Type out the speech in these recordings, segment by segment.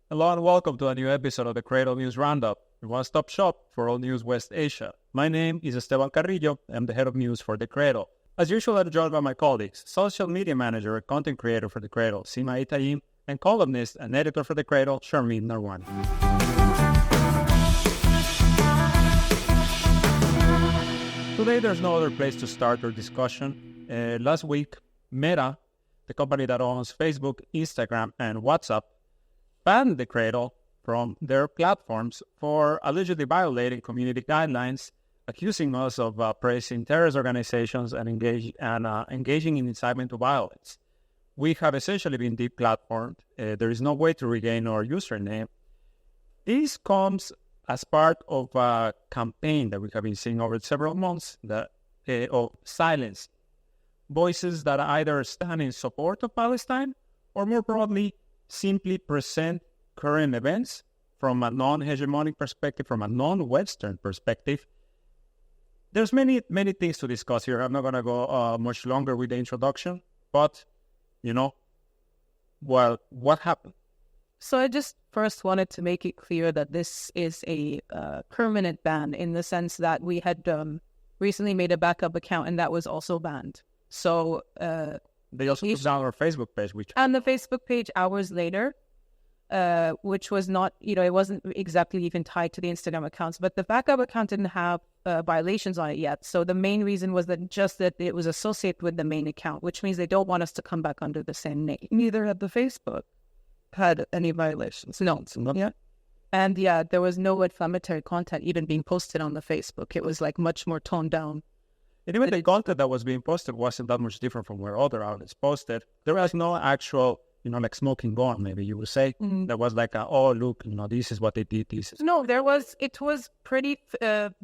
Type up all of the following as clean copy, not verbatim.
Hello and welcome to a new episode of the Cradle News Roundup, your one-stop shop for all news West Asia. My name is Esteban Carrillo. I'm the head of news for the Cradle. As usual, I'm joined by my colleagues, social media manager and content creator for the Cradle, Sima Itayim, and columnist and editor for the Cradle, Sharmeen Narwan. Today, there's no other place to start our discussion. Last week, Meta, the company that owns Facebook, Instagram, and WhatsApp, banned the Cradle from their platforms for allegedly violating community guidelines, accusing us of praising terrorist organizations and engaging in incitement to violence. We have essentially been deplatformed. There is no way to regain our username. This comes as part of a campaign that we have been seeing over several months of silence. Voices that either stand in support of Palestine or more broadly simply present current events from a non-hegemonic perspective, from a non-Western perspective. There's many things to discuss here. I'm not going to go much longer with the introduction, but, what happened? So I just first wanted to make it clear that this is a permanent ban in the sense that we had recently made a backup account and that was also banned. So they also took down our Facebook page, and the Facebook page hours later, which was not, it wasn't exactly even tied to the Instagram accounts, but the backup account didn't have violations on it yet. So the main reason was that it was associated with the main account, which means they don't want us to come back under the same name. Neither had the Facebook had any violations. No. Yeah. And there was no inflammatory content even being posted on the Facebook. It was like much more toned down. And even the content that was being posted wasn't that much different from where other outlets posted. There was no actual, like smoking gun, maybe you would say. Mm-hmm. There was like, look, this is what they did. No, it was pretty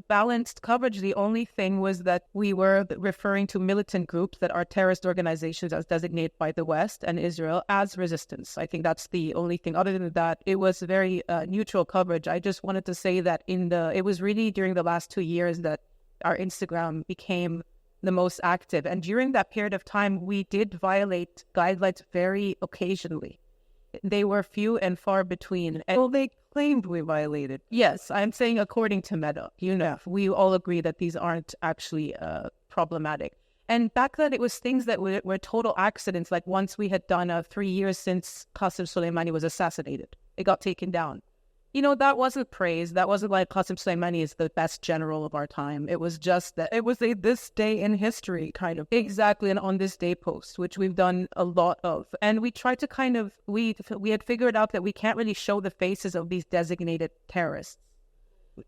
balanced coverage. The only thing was that we were referring to militant groups that are terrorist organizations as designated by the West and Israel as resistance. I think that's the only thing. Other than that, it was very neutral coverage. I just wanted to say that it was really during the last 2 years that our Instagram became the most active. And during that period of time, we did violate guidelines very occasionally. They were few and far between. Well, they claimed we violated. Yes, I'm saying according to Meta. We all agree that these aren't actually problematic. And back then, it was things that were total accidents. Like once we had done 3 years since Qasem Soleimani was assassinated. It got taken down. That wasn't praise. That wasn't like Qasem Soleimani is the best general of our time. It was just that it was a this day in history kind of. Exactly, an on this day post, which we've done a lot of. And we tried to we had figured out that we can't really show the faces of these designated terrorists.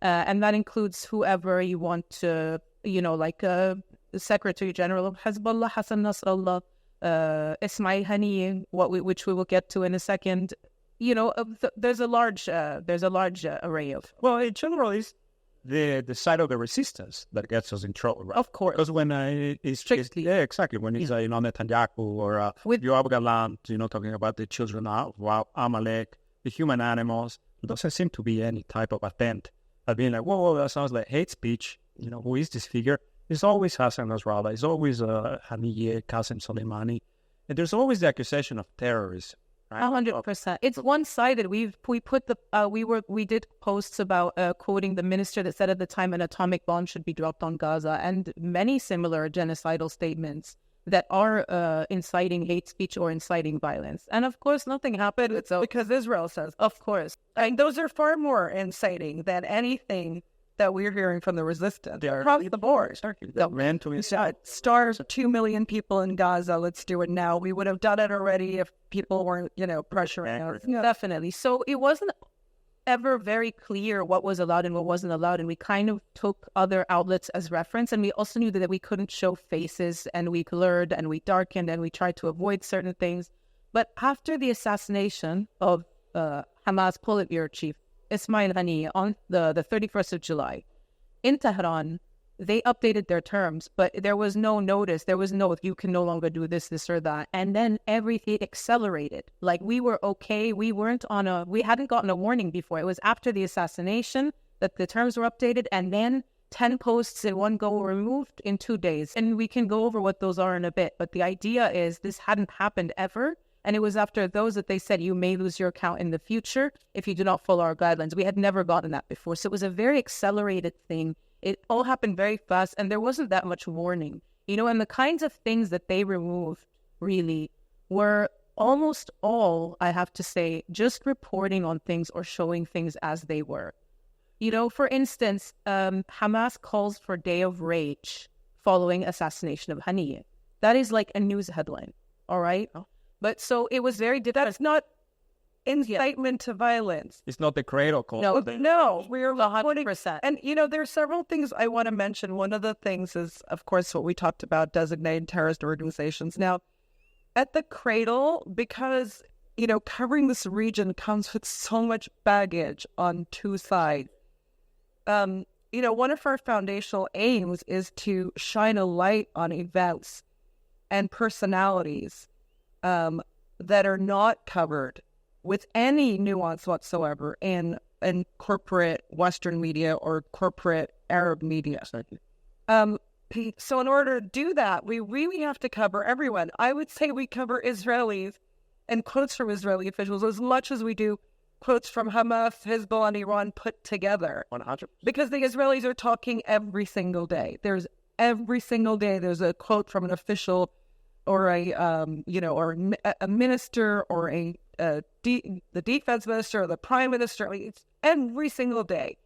And that includes whoever you want to, like the Secretary General of Hezbollah, Hassan Nasrallah, Ismail Haniyeh, which we will get to in a second. There's a large array of. Well, in general, it's the side of the resistance that gets us in trouble, right? Of course, because when it's exactly when it's Netanyahu or with Yoav Gallant, talking about the children of Amalek, the human animals, there doesn't seem to be any type of attempt at being like, whoa, that sounds like hate speech. Who is this figure? It's always Hassan Nasrallah. It's always Haniyeh, Qasem Soleimani, and there's always the accusation of terrorism. 100%. It's one-sided. We did posts about quoting the minister that said at the time an atomic bomb should be dropped on Gaza, and many similar genocidal statements that are inciting hate speech or inciting violence. And of course, nothing happened. So because Israel says, of course, and those are far more inciting than anything that we're hearing from the resistance across the board. Starve 2 million people in Gaza. Let's do it now. We would have done it already if people weren't, pressuring us. Yeah. Definitely. So it wasn't ever very clear what was allowed and what wasn't allowed. And we kind of took other outlets as reference. And we also knew that we couldn't show faces, and we blurred and we darkened and we tried to avoid certain things. But after the assassination of Hamas Politburo chief Ismail Haniyeh on the 31st of July in Tehran, they updated their terms, but there was no notice. There was no, you can no longer do this or that. And then everything accelerated. Like we were okay. We hadn't gotten a warning before. It was after the assassination that the terms were updated, and then 10 posts in one go were removed in 2 days. And we can go over what those are in a bit. But the idea is this hadn't happened ever. And it was after those that they said, you may lose your account in the future if you do not follow our guidelines. We had never gotten that before. So it was a very accelerated thing. It all happened very fast, and there wasn't that much warning. And the kinds of things that they removed really were almost all, I have to say, just reporting on things or showing things as they were. For instance, Hamas calls for Day of Rage following assassination of Haniyeh. That is like a news headline, all right? Oh. But so it was very difficult. That's not incitement to violence. It's not the Cradle call. No, we're 100%. And, there are several things I want to mention. One of the things is, of course, what we talked about, designated terrorist organizations. Now, at the Cradle, because, covering this region comes with so much baggage on two sides. One of our foundational aims is to shine a light on events and personalities that are not covered with any nuance whatsoever in corporate Western media or corporate Arab media. So in order to do that, we really have to cover everyone. I would say we cover Israelis and quotes from Israeli officials as much as we do quotes from Hamas, Hezbollah, and Iran put together. 100%. Because the Israelis are talking every single day. Every single day there's a quote from an official or a minister or the defense minister or the prime minister. I mean, it's every single day.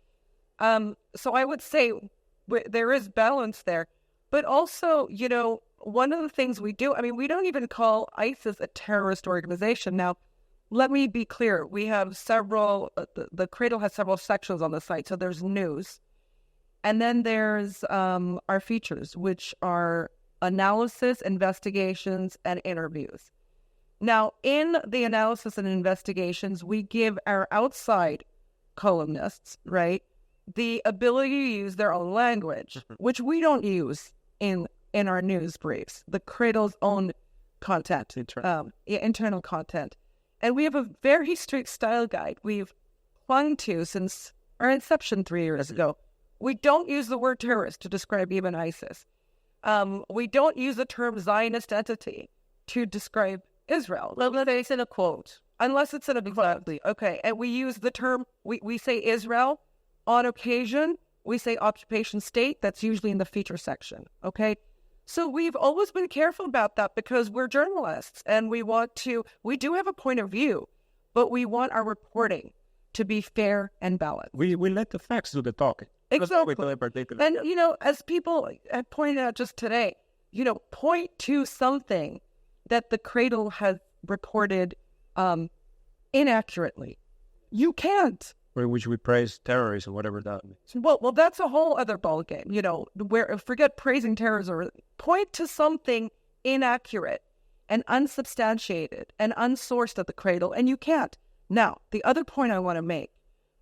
So I would say there is balance there. But also, one of the things we do, we don't even call ISIS a terrorist organization. Now, let me be clear. We have several, the Cradle has several sections on the site. So there's news. And then there's our features, which are analysis, investigations, and interviews. Now, in the analysis and investigations, we give our outside columnists, right, the ability to use their own language, which we don't use in our news briefs, the Cradle's own content, internal content. And we have a very strict style guide we've clung to since our inception 3 years ago. We don't use the word terrorist to describe even ISIS. We don't use the term Zionist entity to describe Israel. Unless it's in a quote. Unless it's in a quote. Okay. And we use the term, we say Israel. On occasion, we say occupation state. That's usually in the feature section. Okay. So we've always been careful about that because we're journalists and we do have a point of view, but we want our reporting to be fair and balanced. We let the facts do the talking. Exactly. And, as people have pointed out just today, point to something that the Cradle has reported inaccurately. You can't. Which we praise terrorism, whatever that means. Well, that's a whole other ballgame, where forget praising terrorism. Point to something inaccurate and unsubstantiated and unsourced at the Cradle, and you can't. Now, the other point I want to make.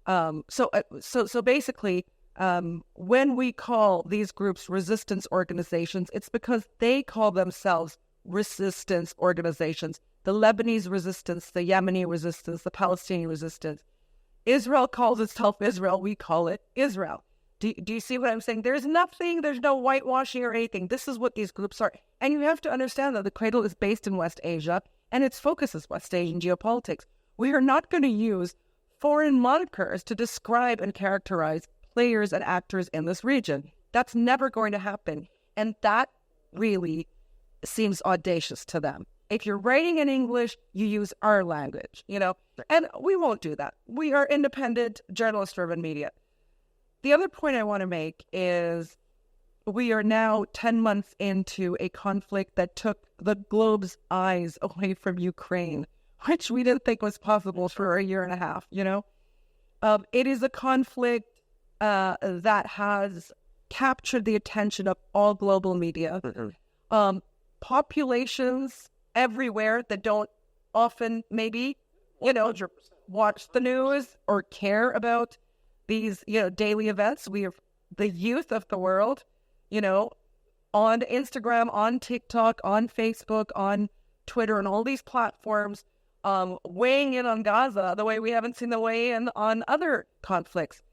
So basically, when we call these groups resistance organizations, it's because they call themselves resistance organizations. The Lebanese resistance, the Yemeni resistance, the Palestinian resistance. Israel calls itself Israel. We call it Israel. Do you see what I'm saying? There's no whitewashing or anything. This is what these groups are. And you have to understand that the Cradle is based in West Asia, and its focus is West Asian geopolitics. We are not going to use foreign monikers to describe and characterize players and actors in this region. That's never going to happen. And that really seems audacious to them. If you're writing in English, you use our language, and we won't do that. We are independent, journalist-driven media. The other point I want to make is we are now 10 months into a conflict that took the globe's eyes away from Ukraine, which we didn't think was possible for a year and a half, It is a conflict that has captured the attention of all global media. Populations everywhere that don't often maybe, watch the news or care about these, daily events. We have the youth of the world, on Instagram, on TikTok, on Facebook, on Twitter, and all these platforms, weighing in on Gaza the way we haven't seen the weigh in on other conflicts.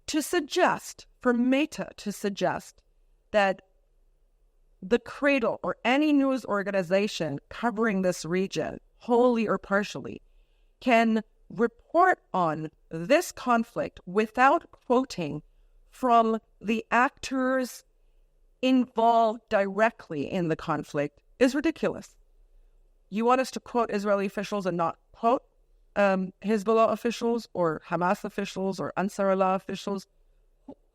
For Meta to suggest that the Cradle or any news organization covering this region wholly or partially, can report on this conflict without quoting from the actors involved directly in the conflict is ridiculous. You want us to quote Israeli officials and not quote Hezbollah officials or Hamas officials or Ansar Allah officials?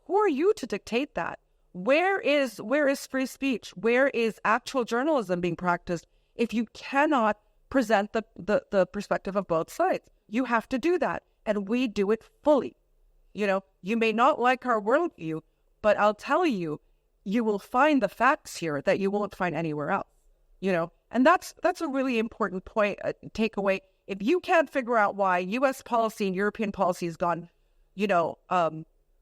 Who are you to dictate that? Where is free speech? Where is actual journalism being practiced if you cannot present the perspective of both sides? You have to do that, and we do it fully. You may not like our worldview, but I'll tell you, you will find the facts here that you won't find anywhere else. And that's a really important point, takeaway. If you can't figure out why U.S. policy and European policy has gone,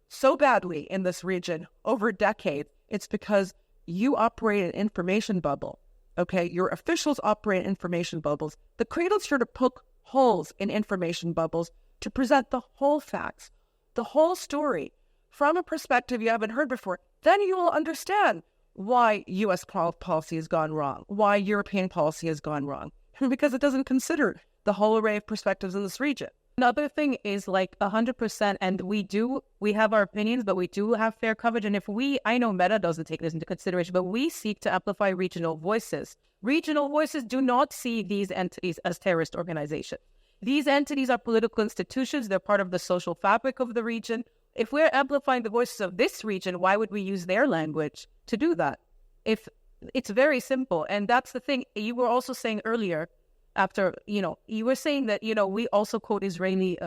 so badly in this region over decades, it's because you operate an information bubble. Okay, your officials operate information bubbles. The Cradle's here to poke holes in information bubbles to present the whole facts, the whole story from a perspective you haven't heard before. Then you will understand why U.S. policy has gone wrong, why European policy has gone wrong, because it doesn't consider the whole array of perspectives in this region. Another thing is 100%, and we have our opinions, but we do have fair coverage. And I know Meta doesn't take this into consideration, but we seek to amplify regional voices. Regional voices do not see these entities as terrorist organizations. These entities are political institutions. They're part of the social fabric of the region. If we're amplifying the voices of this region, why would we use their language to do that? If it's very simple. And that's the thing. You were also saying earlier, after, you were saying that, we also quote Israeli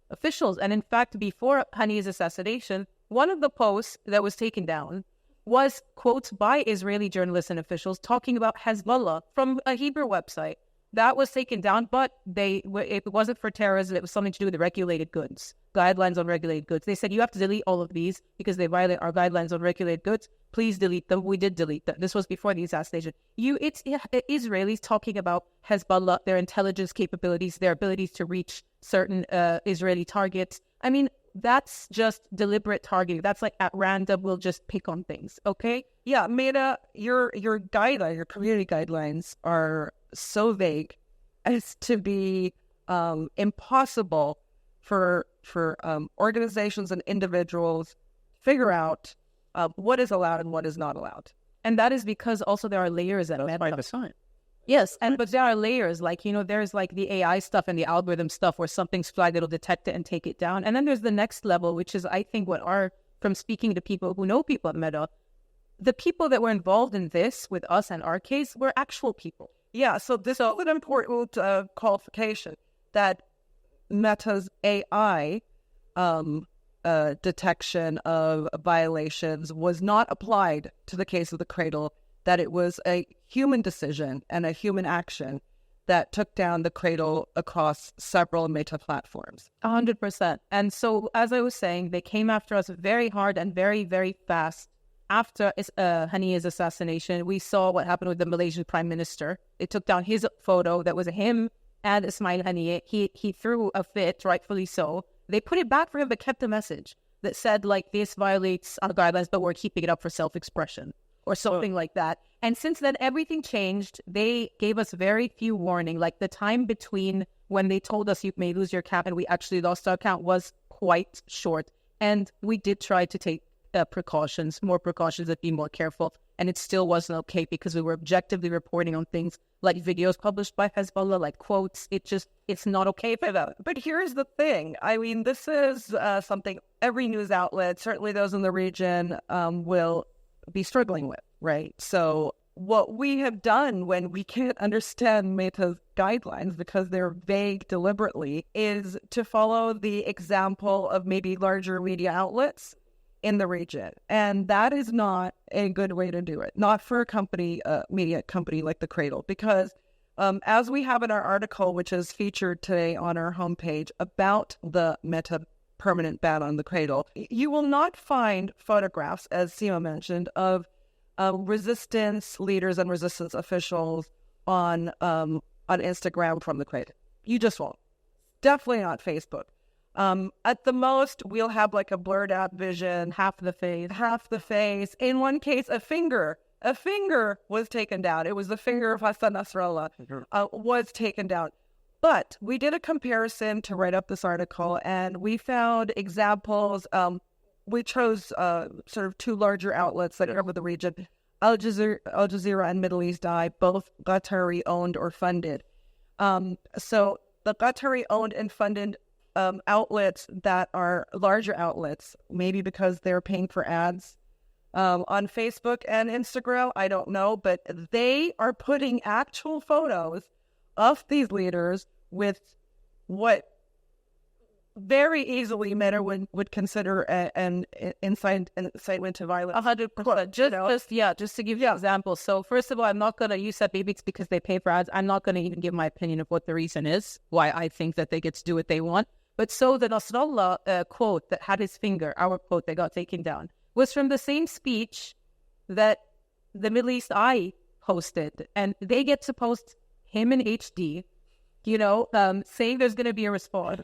officials. And in fact, before Hani's assassination, one of the posts that was taken down was quotes by Israeli journalists and officials talking about Hezbollah from a Hebrew website. That was taken down, but it wasn't for terrorism. It was something to do with the regulated goods, guidelines on regulated goods. They said, you have to delete all of these because they violate our guidelines on regulated goods. Please delete them. We did delete them. This was before the assassination. It's Israelis talking about Hezbollah, their intelligence capabilities, their abilities to reach certain Israeli targets. I mean, that's just deliberate targeting. That's like at random, we'll just pick on things, okay? Yeah, Meta, your guideline, your community guidelines are so vague as to be impossible for organizations and individuals to figure out what is allowed and what is not allowed. And that is because also there are layers at Meta. By design. Yes, but there are layers, there's the AI stuff and the algorithm stuff where something's flagged, it'll detect it and take it down. And then there's the next level, which is, I think, from speaking to people who know people at Meta, the people that were involved in this with us and our case were actual people. Yeah, so this is an important qualification, that Meta's AI detection of violations was not applied to the case of the Cradle, that it was a human decision and a human action that took down the Cradle across several Meta platforms. 100%. And so, as I was saying, they came after us very hard and very, very fast. After Hani's assassination, we saw what happened with the Malaysian Prime Minister. They took down his photo that was him and Ismail Haniyeh. He threw a fit, rightfully so. They put it back for him, but kept a message that said, this violates our guidelines, but we're keeping it up for self-expression or something like that. And since then, everything changed. They gave us very few warning. The time between when they told us you may lose your account and we actually lost our account was quite short. And we did try to take more precautions, and be more careful. And it still wasn't okay because we were objectively reporting on things like videos published by Hezbollah, like quotes. It's not okay for them. But here's the thing. I mean, this is something every news outlet, certainly those in the region, will be struggling with, right? So what we have done when we can't understand Meta's guidelines because they're vague deliberately is to follow the example of maybe larger media outlets in the region. And that is not a good way to do it, not for a media company like the Cradle, because as we have in our article, which is featured today on our homepage about the Meta permanent ban on the Cradle, you will not find photographs, as Sima mentioned, of resistance leaders and resistance officials on Instagram from the Cradle. You just won't. Definitely not Facebook. At the most, we'll have a blurred out vision, half the face. In one case, a finger a finger was taken down. It was the finger of Hassan Nasrallah was taken down. But we did a comparison to write up this article, and we found examples. We chose sort of two larger outlets that cover the region, Al Jazeera and Middle East Eye, both Qatari owned or funded. So the Qatari owned and funded outlets that are larger outlets, maybe because they're paying for ads on Facebook and Instagram, I don't know, but they are putting actual photos of these leaders with what very easily Meta would consider an incitement to violence. 100%. Just to give you an example. So first of all, I'm not going to, you said maybe it's because they pay for ads. I'm not going to even give my opinion of what the reason is, why I think that they get to do what they want. But so the Nasrallah quote that had his finger, our quote that got taken down, was from the same speech that the Middle East Eye posted. And they get to post him in HD, saying there's going to be a response,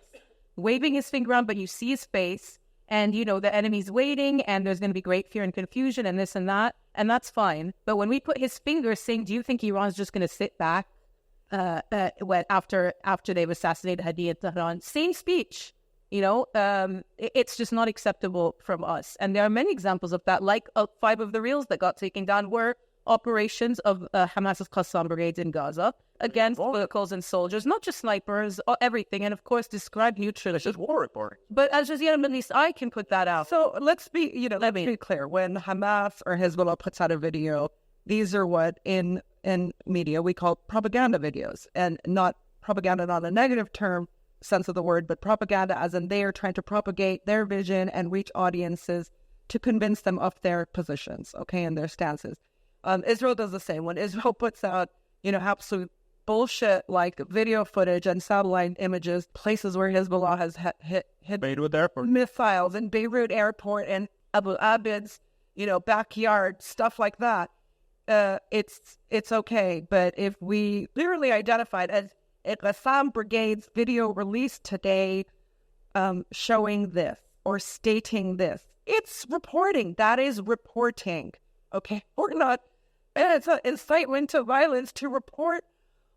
waving his finger around, but you see his face, and, the enemy's waiting, and there's going to be great fear and confusion, and this and that, and that's fine. But when we put his finger saying, do you think Iran's just going to sit back after they've assassinated Hadi and Tehran? Same speech. It's just not acceptable from us. And there are many examples of that, like 5 of the reels that got taken down were operations of Hamas's Qassam brigades in Gaza against vehicles and soldiers, not just snipers, everything, and of course describe neutrally. It's just war report. But Al Jazeera and Middle East Eye can put that out. So let's be clear. When Hamas or Hezbollah puts out a video, these are what in media we call propaganda videos, and not propaganda, not a negative term sense of the word, but propaganda as in they are trying to propagate their vision and reach audiences to convince them of their positions, and their stances. Israel does the same. When Israel puts out, absolute bullshit like video footage and satellite images, places where Hezbollah has hit Beirut airport missiles in Beirut airport and Abu Abid's, backyard, stuff like that, it's okay. But if we clearly identified as Qassam Brigade's video released today showing this or stating this, it's reporting. That is reporting. Okay, we're not, and it's an incitement to violence to report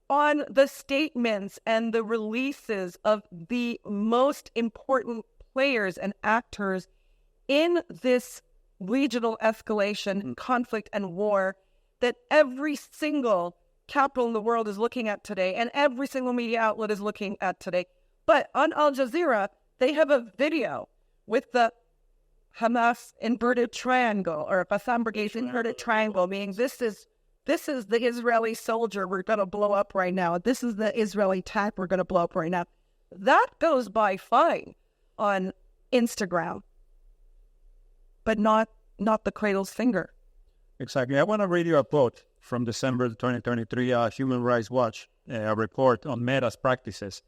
on the statements and the releases of the most important players and actors in this regional escalation, conflict, and war that every single capital in the world is looking at today, and every single media outlet is looking at today. But on Al Jazeera, they have a video with the Hamas inverted triangle, or Qassam Brigade's inverted triangle, meaning this is the Israeli soldier we're going to blow up right now. This is the Israeli tank we're going to blow up right now. That goes by fine on Instagram, but not the Cradle's finger. Exactly. I want to read you a quote from December 2023 Human Rights Watch report on Meta's practices.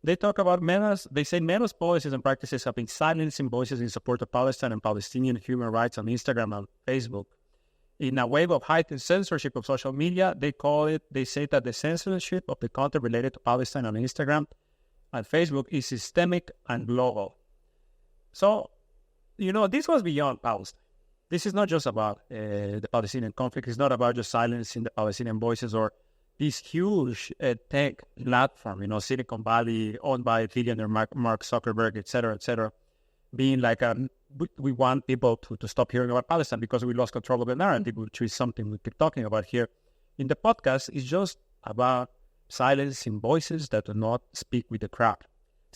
They talk about they say Meta's policies and practices have been silencing voices in support of Palestine and Palestinian human rights on Instagram and Facebook. In a wave of heightened censorship of social media, they say that the censorship of the content related to Palestine on Instagram and Facebook is systemic and global. So, this was beyond Palestine. This is not just about the Palestinian conflict. It's not about just silencing the Palestinian voices or this huge tech platform, Silicon Valley, owned by billionaire Mark Zuckerberg, et cetera, being like, we want people to stop hearing about Palestine because we lost control of the narrative, which is something we keep talking about here in the podcast. It's just about silencing voices that do not speak with the crowd,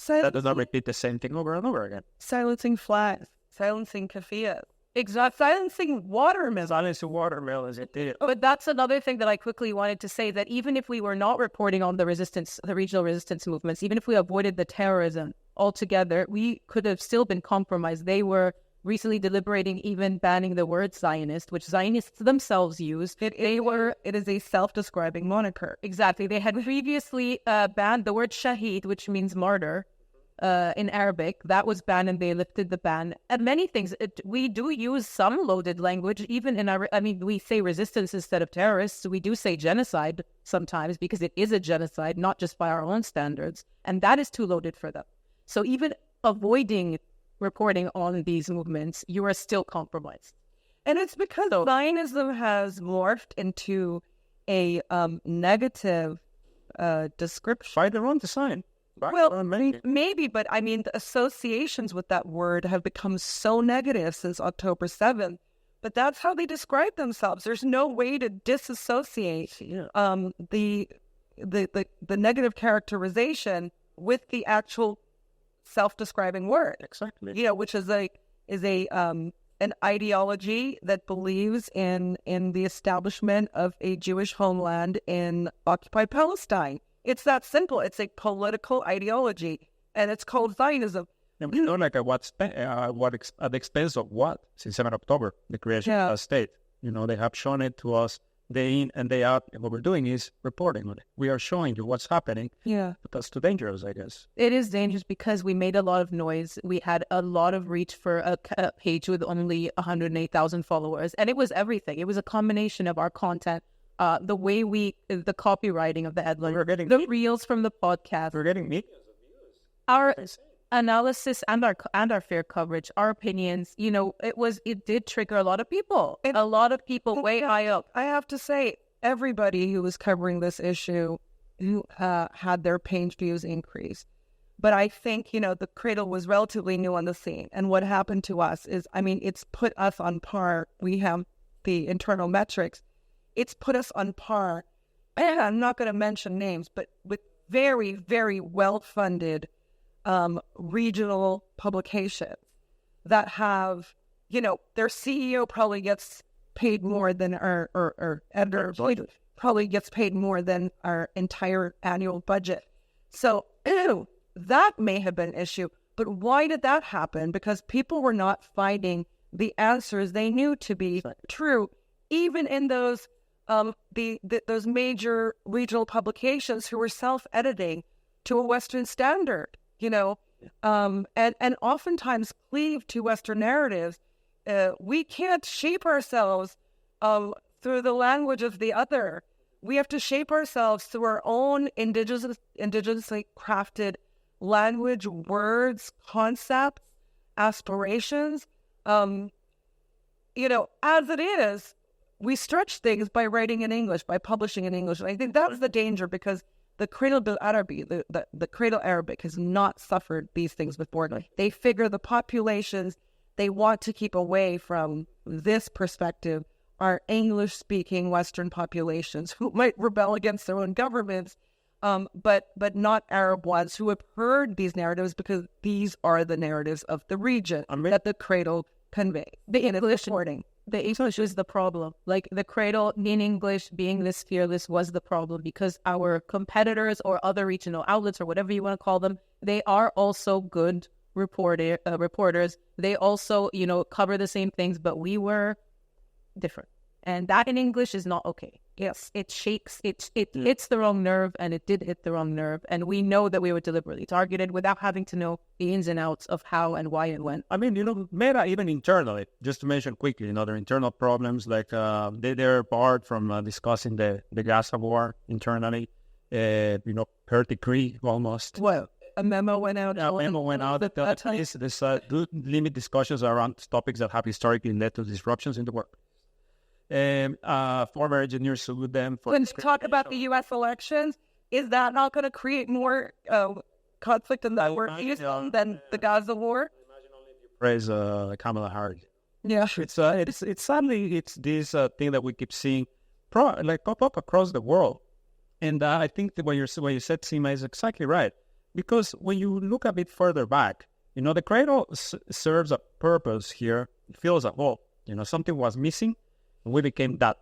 that do not repeat the same thing over and over again. Silencing flags, silencing kafiyas. Exactly. Silencing watermelons. Silencing watermelons, it did. But that's another thing that I quickly wanted to say, that even if we were not reporting on the regional resistance movements, even if we avoided the terrorism altogether, we could have still been compromised. They were recently deliberating even banning the word Zionist, which Zionists themselves used. It is a self-describing moniker. Exactly. They had previously banned the word Shaheed, which means martyr, in Arabic. That was banned, and they lifted the ban. And many things, we do use some loaded language, even in we say resistance instead of terrorists. We do say genocide sometimes because it is a genocide, not just by our own standards. And that is too loaded for them. So even avoiding reporting on these movements, you are still compromised. And it's because Zionism has morphed into a negative description. By their own design. Well, maybe, but I mean, the associations with that word have become so negative since October 7th. But that's how they describe themselves. There's no way to disassociate the negative characterization with the actual self-describing word. Exactly. You know, which is an ideology that believes in the establishment of a Jewish homeland in occupied Palestine. It's that simple. It's a political ideology, and it's called Zionism. And we know, like, at the expense of what? Since 7 October, the creation of a state. You know, they have shown it to us day in and day out. And what we're doing is reporting on it. We are showing you what's happening. Yeah. But that's too dangerous, I guess. It is dangerous because we made a lot of noise. We had a lot of reach for a page with only 108,000 followers. And it was everything. It was a combination of our content, the way the copywriting of the headline, the reels from the podcast. We're getting millions of views. Our analysis and our fair coverage, our opinions, you know, it did trigger a lot of people. A lot of people way high up. I have to say, everybody who was covering this issue who had their page views increase. But I think, you know, the Cradle was relatively new on the scene. And what happened to us is, I mean, it's put us on par. We have the internal metrics. It's put us on par. And I'm not going to mention names, but with very, very well-funded regional publications that have, you know, their CEO probably gets paid more than our editor probably gets paid more than our entire annual budget. So that may have been an issue. But why did that happen? Because people were not finding the answers they knew to be true, even in those those major regional publications who were self-editing to a Western standard. You know, and oftentimes cleave to Western narratives. We can't shape ourselves through the language of the other. We have to shape ourselves through our own indigenously crafted language, words, concepts, aspirations. You know, as it is, we stretch things by writing in English, by publishing in English. And I think that's the danger, because the Cradle bil Arabi, the Cradle Arabic, has not suffered these things before. They figure the populations they want to keep away from this perspective are English-speaking Western populations who might rebel against their own governments, but not Arab ones who have heard these narratives, because these are the narratives of the region that the Cradle convey. The English is the problem. Like, the Cradle in English being this fearless was the problem, because our competitors or other regional outlets or whatever you want to call them, they are also good reporters. They also, you know, cover the same things, but we were different. And that in English is not okay. Yes, it shakes, it hits the wrong nerve, and it did hit the wrong nerve. And we know that we were deliberately targeted without having to know the ins and outs of how and why and when. I mean, you know, Meta, even internally, just to mention quickly, you know, their internal problems, like they're barred from discussing the Gaza war internally, you know, per decree almost. Well, a memo went out. A memo went out that limit discussions around topics that have historically led to disruptions in the work. Former engineers sued them for... When you talk about the U.S. elections, is that not going to create more conflict in the work than the Gaza war? Imagine only if you praise Kamala Harris. Yeah, it's sadly this thing that we keep seeing pop up across the world, and I think that what you said, Sima, is exactly right, because when you look a bit further back, you know, the Cradle serves a purpose here. It feels like, well, you know, something was missing. And we became that.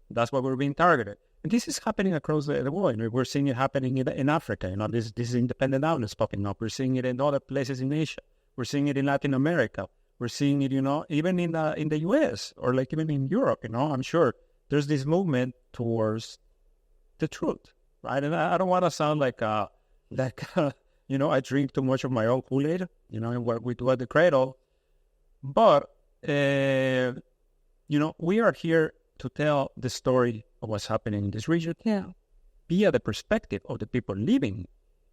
That's why we're being targeted. And this is happening across the world. You know, we're seeing it happening in Africa. You know, this is independent outlets popping up. We're seeing it in other places in Asia. We're seeing it in Latin America. We're seeing it, you know, even in the U.S. or like even in Europe. You know, I'm sure there's this movement towards the truth, right? And I don't want to sound like you know, I drink too much of my own Kool-Aid. You know, and what we do at the Cradle, but. You know, we are here to tell the story of what's happening in this region via the perspective of the people living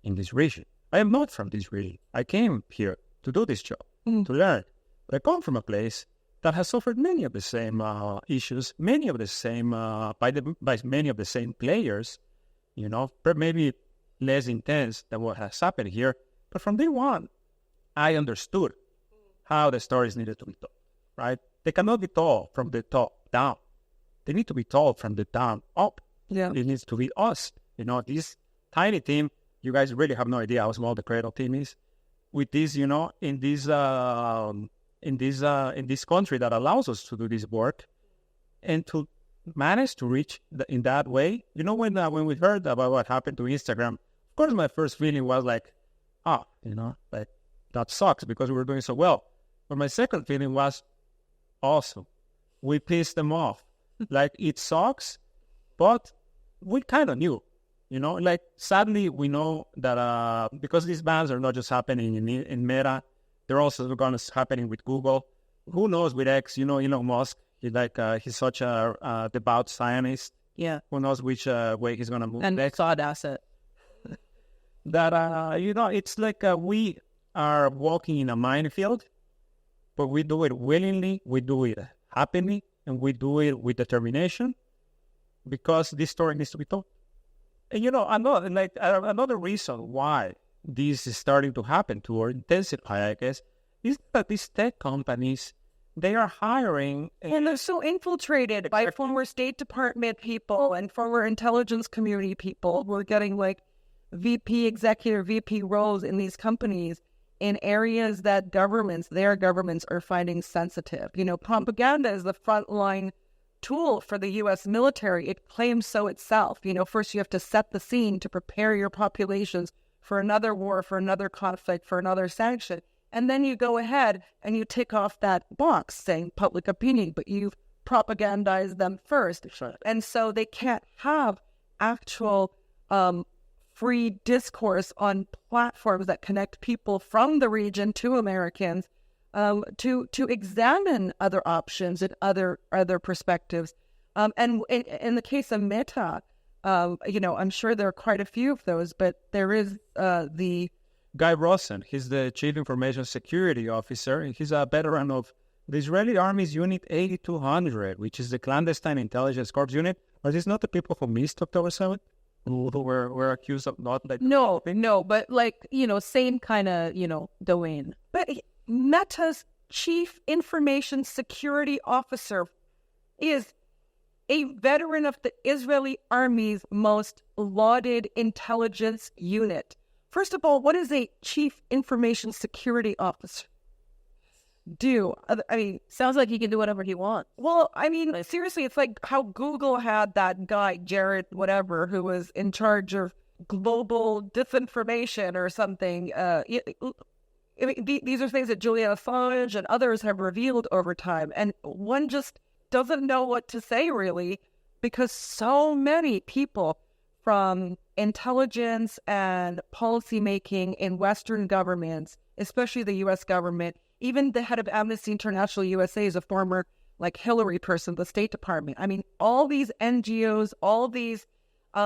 in this region. I am not from this region. I came here to do this job, to learn. But I come from a place that has suffered many of the same issues, many of the same by many of the same players, but maybe less intense than what has happened here. But from day one, I understood how the stories needed to be told, right? They cannot be told from the top down. They need to be told from the down up. Yeah. It needs to be us. This tiny team, you guys really have no idea how small the Cradle team is. With this, in this country that allows us to do this work and to manage to reach in that way. When we heard about what happened to Instagram, of course, my first feeling was like, like that sucks because we were doing so well. But my second feeling was, awesome. We pissed them off. Like, it sucks, but we kind of knew, like, sadly, we know that because these bans are not just happening in Meta, they're also going to happening with Google. Who knows with X, Elon Musk, he's such a devout Zionist. Yeah. Who knows which way he's going to move and next. sod asset. That, it's like we are walking in a minefield, but we do it willingly, we do it happily, and we do it with determination because this story needs to be told. And another reason why this is starting to happen or intensify, I guess, is that these tech companies, they are hiring. And they're so infiltrated by former State Department people and former intelligence community people who are getting like executive VP roles in these companies in areas that their governments are finding sensitive. Propaganda is the frontline tool for the U.S. military. It claims so itself. First you have to set the scene to prepare your populations for another war, for another conflict, for another sanction. And then you go ahead and you tick off that box saying public opinion, but you've propagandized them first. Right. And so they can't have actual free discourse on platforms that connect people from the region to Americans to examine other options and other perspectives. And in the case of Meta, I'm sure there are quite a few of those, but there is the Guy Rosen. He's the Chief Information Security Officer, and he's a veteran of the Israeli Army's Unit 8200, which is the clandestine intelligence corps unit. Are these not the people who missed October 7th? Who were accused of not like... No, but same kind of, domain. But Meta's Chief Information Security Officer is a veteran of the Israeli Army's most lauded intelligence unit. First of all, what is a Chief Information Security Officer do? I mean, sounds like he can do whatever he wants. Well, I mean, seriously, it's like how Google had that guy, Jared whatever, who was in charge of global disinformation or something. These are things that Julian Assange and others have revealed over time. And one just doesn't know what to say, really, because so many people from intelligence and policymaking in Western governments, especially the U.S. government, even the head of Amnesty International USA is a former, Hillary person, the State Department. I mean, all these NGOs, all these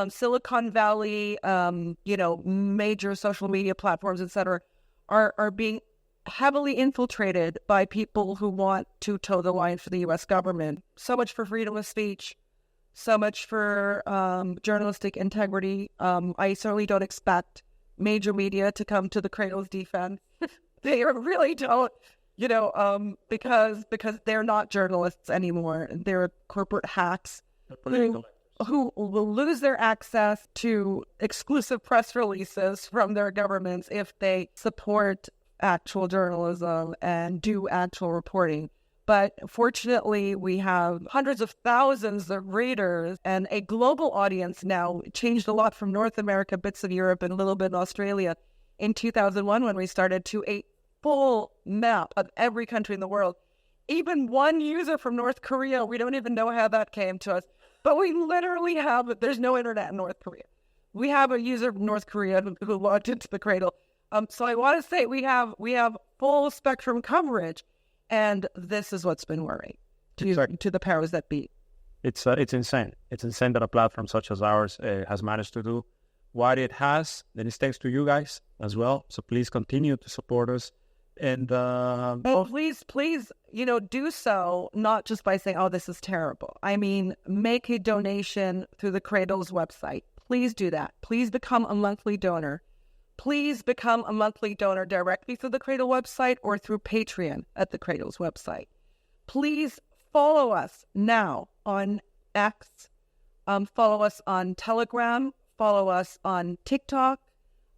Silicon Valley, major social media platforms, et cetera, are being heavily infiltrated by people who want to toe the line for the U.S. government. So much for freedom of speech. So much for journalistic integrity. I certainly don't expect major media to come to the Cradle's defense. They really don't, because they're not journalists anymore. They're corporate hacks who will lose their access to exclusive press releases from their governments if they support actual journalism and do actual reporting. But fortunately, we have hundreds of thousands of readers and a global audience now. It changed a lot from North America, bits of Europe, and a little bit in Australia in 2001 when we started, to a full map of every country in the world. Even one user from North Korea, we don't even know how that came to us. But we literally there's no internet in North Korea. We have a user from North Korea who logged into the Cradle. So I want to say we have full spectrum coverage. And this is what's been worrying to the powers that be. It's insane. It's insane that a platform such as ours has managed to do what it has. And it's thanks to you guys as well. So please continue to support us. And please, do so not just by saying, "Oh, this is terrible." I mean, make a donation through the Cradle's website. Please do that. Please become a monthly donor. Please become a monthly donor directly through the Cradle website or through Patreon at the Cradle's website. Please follow us now on X. Follow us on Telegram. Follow us on TikTok.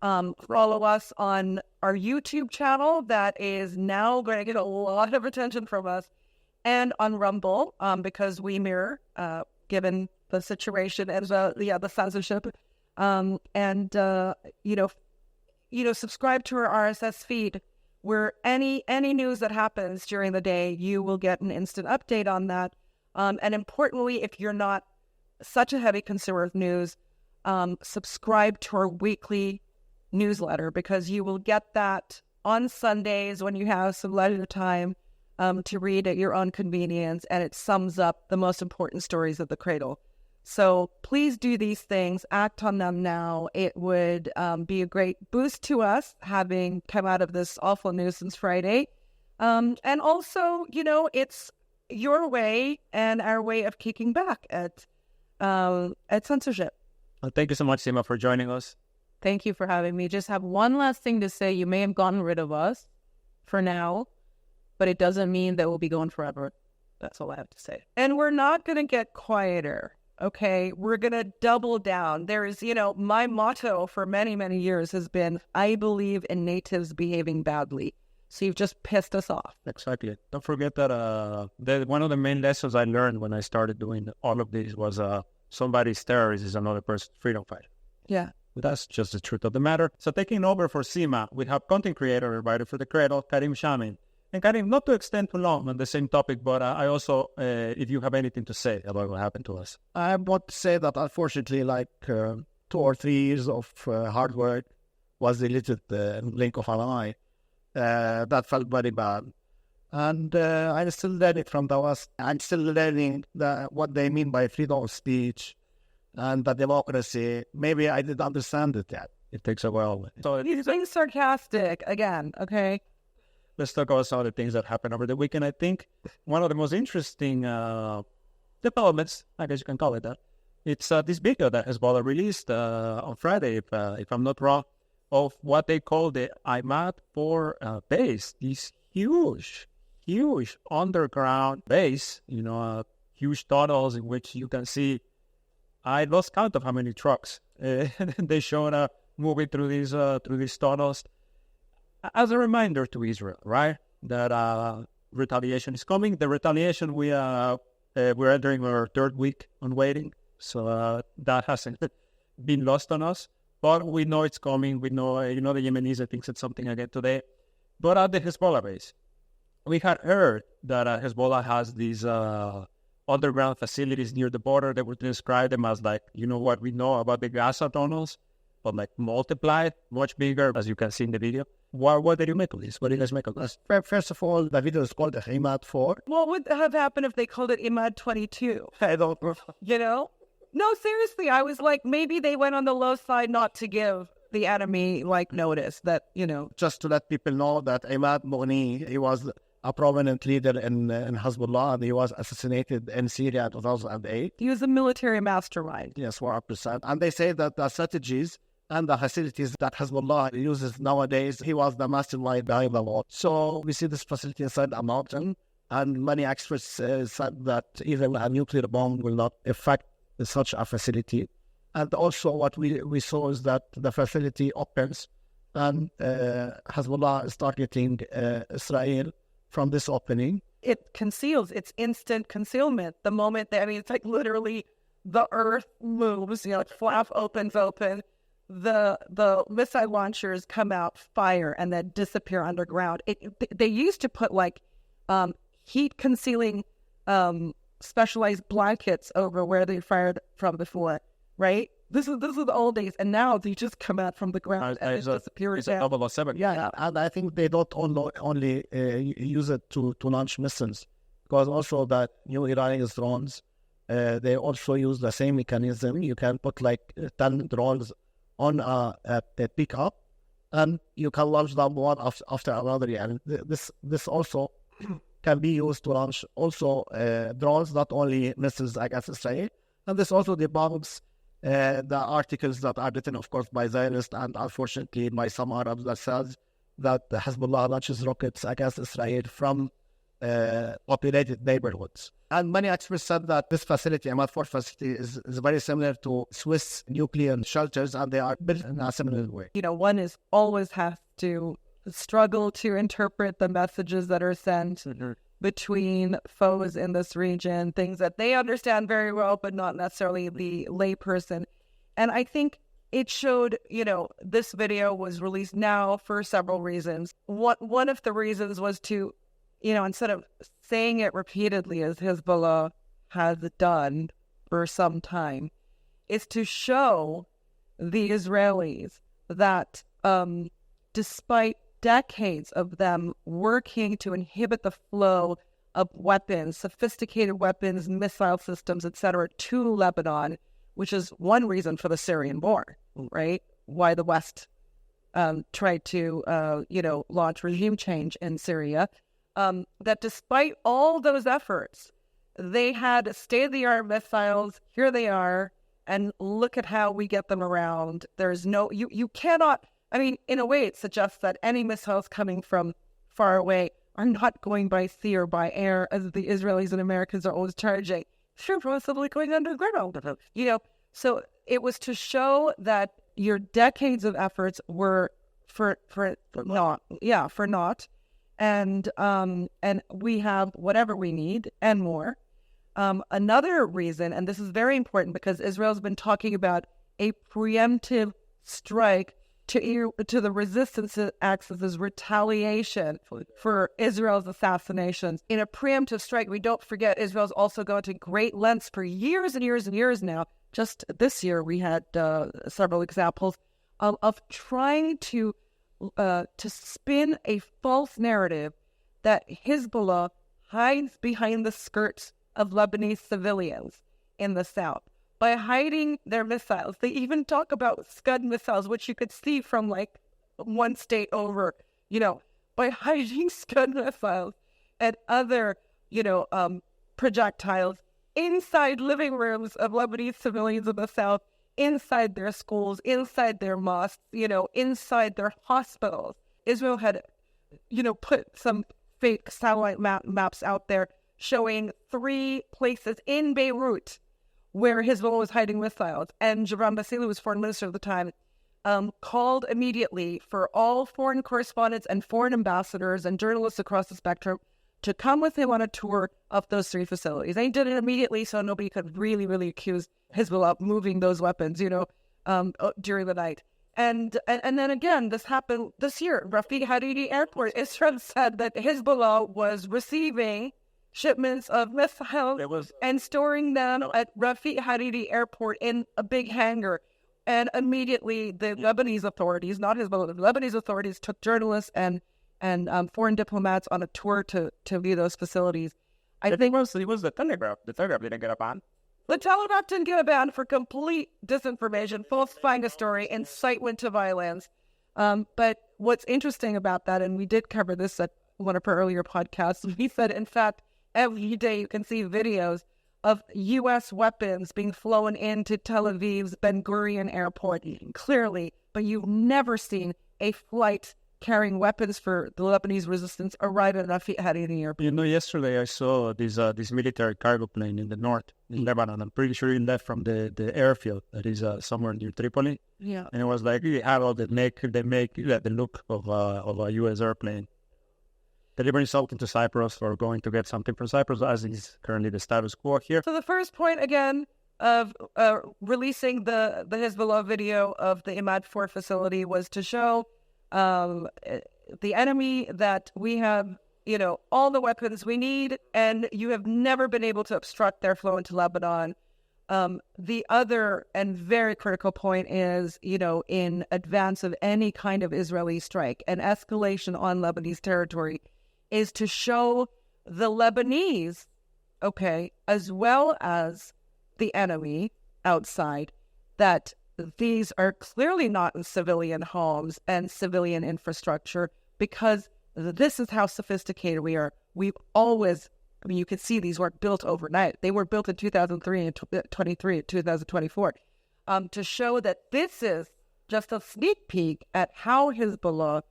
Follow us on our YouTube channel that is now going to get a lot of attention from us, and on Rumble, because we mirror, given the situation and the censorship, subscribe to our RSS feed, where any news that happens during the day, you will get an instant update on that. And importantly, if you're not such a heavy consumer of news, subscribe to our weekly newsletter, because you will get that on Sundays when you have some leisure time to read at your own convenience, and it sums up the most important stories of the Cradle. So please do these things, act on them now. It would be a great boost to us having come out of this awful news since Friday. And also, it's your way and our way of kicking back at censorship. Well, thank you so much, Sima, for joining us. Thank you for having me. Just have one last thing to say. You may have gotten rid of us for now, but it doesn't mean that we'll be going forever. That's all I have to say. And we're not going to get quieter, okay? We're going to double down. There is, my motto for many, many years has been, I believe in natives behaving badly. So you've just pissed us off. Exactly. Don't forget that one of the main lessons I learned when I started doing all of this was somebody's terrorist is another person's freedom fighter. Yeah. That's just the truth of the matter. So taking over for Sima, we have content creator and writer for the Cradle, Karim Shamin. And Karim, not to extend too long on the same topic, but I also, if you have anything to say about what happened to us. I want to say that unfortunately, 2 or 3 years of hard work was deleted in the blink of an eye. That felt very bad. And I'm still learning from the West. I'm still learning what they mean by freedom of speech and the democracy. Maybe I didn't understand it yet. It takes a while. So he's being sarcastic again, okay? Let's talk about some of the things that happened over the weekend. I think one of the most interesting developments, I guess you can call it that, it's this video that Hezbollah released on Friday, if I'm not wrong, of what they call the IMAD-4 base. This huge underground base, huge tunnels in which you can see, I lost count of how many trucks they showed moving through these tunnels. As a reminder to Israel, right, that retaliation is coming. The retaliation we're entering our 3rd week on waiting, so that hasn't been lost on us. But we know it's coming. We know, the Yemenis, I think, said something again today. But at the Hezbollah base, we had heard that Hezbollah has these underground facilities near the border. They would describe them as what we know about the Gaza tunnels, but multiplied, much bigger, as you can see in the video. What did you make of this? What did you guys make of this? First of all, the video is called the IMAD-4. What would have happened if they called it IMAD-22? I don't know. No, seriously, I was like, maybe they went on the low side not to give the enemy notice that, Just to let people know that Imad Mughni, he was a prominent leader in Hezbollah, and he was assassinated in Syria in 2008. He was a military mastermind. Yes, 100%. And they say that the strategies and the facilities that Hezbollah uses nowadays, he was the mastermind behind them all. So we see this facility inside a mountain, and many experts said that even a nuclear bomb will not affect such a facility. And also what we saw is that the facility opens, and Hezbollah is targeting Israel from this opening. It conceals. It's instant concealment. The moment it's literally the earth moves, flap opens open, the missile launchers come out, fire, and then disappear underground. They used to put heat concealing specialized blankets over where they fired from before, right? This is the old days, and now they just come out from the ground and it disappears. It's 007. Yeah, and I think they don't only use it to launch missiles, because also that new Iranian drones, they also use the same mechanism. You can put 10 drones on a pickup, and you can launch them one after another. And this also can be used to launch also drones, not only missiles against Israel. And this also debunks the articles that are written, of course, by Zionists and unfortunately by some Arabs that says that Hezbollah launches rockets against Israel from populated neighborhoods. And many experts said that this facility, Ahmad 4 facility, is very similar to Swiss nuclear shelters, and they are built in a similar way. One is always has to struggle to interpret the messages that are sent between foes in this region, things that they understand very well, but not necessarily the layperson. And I think it showed, this video was released now for several reasons. One of the reasons was to, instead of saying it repeatedly as Hezbollah has done for some time, is to show the Israelis that despite decades of them working to inhibit the flow of weapons, sophisticated weapons, missile systems, etc., to Lebanon, which is one reason for the Syrian war, right? Why the West tried to, launch regime change in Syria. That despite all those efforts, they had state-of-the-art missiles. Here they are, and look at how we get them around. There's no, you cannot, in a way, it suggests that any missiles coming from far away are not going by sea or by air, as the Israelis and Americans are always charging. They're possibly going underground. So it was to show that your decades of efforts were for naught. And we have whatever we need and more. Another reason, and this is very important because Israel's been talking about a preemptive strike to the resistance axis as retaliation for Israel's assassinations. In a preemptive strike, we don't forget Israel's also gone to great lengths for years and years and years now. Just this year, we had several examples of trying to spin a false narrative that Hezbollah hides behind the skirts of Lebanese civilians in the south by hiding their missiles. They even talk about Scud missiles, which you could see from one state over, by hiding Scud missiles and other, projectiles inside living rooms of Lebanese civilians in the south, inside their schools, inside their mosques, inside their hospitals. Israel had, put some fake satellite maps out there showing 3 places in Beirut where Hezbollah was hiding missiles. And Jabran Basili, who was foreign minister at the time, called immediately for all foreign correspondents and foreign ambassadors and journalists across the spectrum to come with him on a tour of those 3 facilities. And he did it immediately so nobody could really, really accuse Hezbollah of moving those weapons, during the night. And then again, this happened this year. Rafiq Hariri Airport, Israel said that Hezbollah was receiving shipments of missiles and storing them at Rafiq Hariri Airport in a big hangar. And immediately the Lebanese authorities, not Hezbollah, the Lebanese authorities took journalists and foreign diplomats on a tour to view those facilities. I think it was the Telegraph. The Telegraph didn't get a ban. The Telegraph didn't get a ban for complete disinformation, falsifying a story, incitement to violence. But what's interesting about that, and we did cover this at one of our earlier podcasts, we said, in fact, every day you can see videos of U.S. weapons being flown into Tel Aviv's Ben Gurion Airport, clearly, but you've never seen a flight carrying weapons for the Lebanese resistance arrive at Rafiq Hariri Airport. Yesterday I saw this military cargo plane in the north, in Lebanon. I'm pretty sure it left from the airfield that is somewhere near Tripoli. Yeah. And it was like, you have all they make the look of a U.S. airplane. Delivering something to Cyprus or going to get something from Cyprus, as is currently the status quo here. So the first point, again, of releasing the Hezbollah video of the Imad 4 facility was to show the enemy that we have, all the weapons we need, and you have never been able to obstruct their flow into Lebanon. The other and very critical point is, in advance of any kind of Israeli strike, an escalation on Lebanese territory is to show the Lebanese, as well as the enemy outside, that these are clearly not in civilian homes and civilian infrastructure, because this is how sophisticated we are. We've always, I mean, you can see these weren't built overnight. They were built in 2003 and 2024, to show that this is just a sneak peek at how Hezbollah,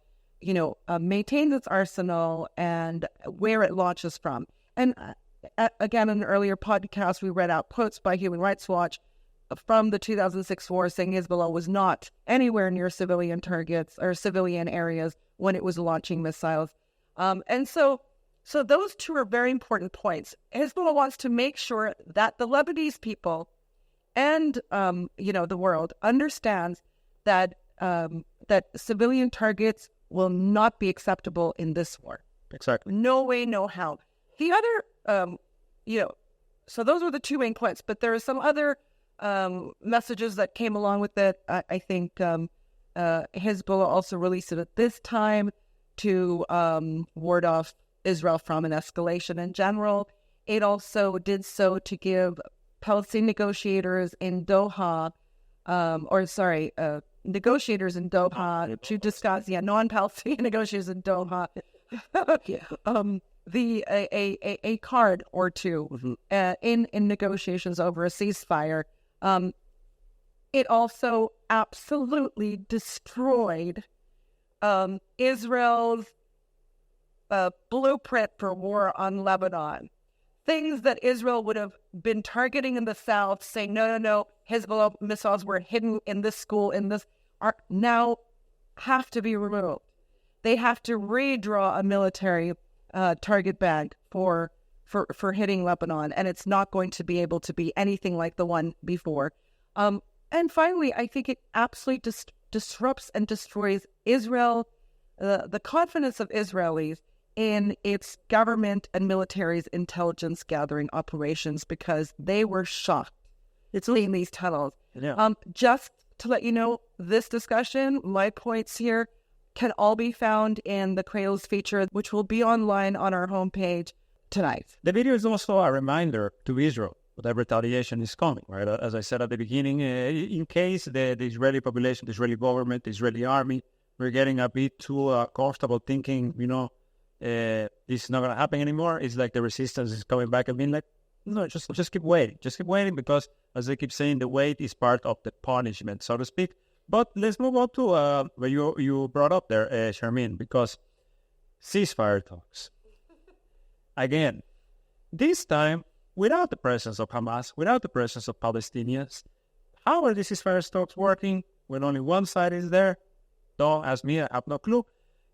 maintains its arsenal and where it launches from. And again, in an earlier podcast, we read out quotes by Human Rights Watch from the 2006 war saying Hezbollah was not anywhere near civilian targets or civilian areas when it was launching missiles. And so those two are very important points. Hezbollah wants to make sure that the Lebanese people and, the world understands that that civilian targets will not be acceptable in this war. Exactly. No way, no how. The other, so those were the two main points, but there are some other messages that came along with it. I think Hezbollah also released it at this time to ward off Israel from an escalation in general. It also did so to give Palestinian negotiators in Doha, negotiators in Doha to discuss, non-Palestinian negotiators in Doha, a card or two in negotiations over a ceasefire. It also absolutely destroyed Israel's blueprint for war on Lebanon. Things that Israel would have been targeting in the south, saying, no, Hezbollah missiles were hidden in this school, are now have to be removed. They have to redraw a military target bank for hitting Lebanon, and it's not going to be able to be anything like the one before. And finally, I think it absolutely disrupts and destroys Israel, the confidence of Israelis in its government and military's intelligence gathering operations, because they were shocked in these tunnels. Yeah. Just to let you know, this discussion, my points here, can all be found in the Cradle's feature, which will be online on our homepage tonight. The video is also a reminder to Israel that retaliation is coming, right? As I said at the beginning, in case the Israeli population, the Israeli government, the Israeli army, we're getting a bit too comfortable thinking, this is not going to happen anymore. It's like the resistance is coming back and being like, no, just keep waiting. Just keep waiting, because, as they keep saying, the wait is part of the punishment, so to speak. But let's move on to what you brought up there, Charmaine, because ceasefire talks. Again, this time, without the presence of Hamas, without the presence of Palestinians, how are the ceasefire talks working when only one side is there? Don't ask me, I have no clue.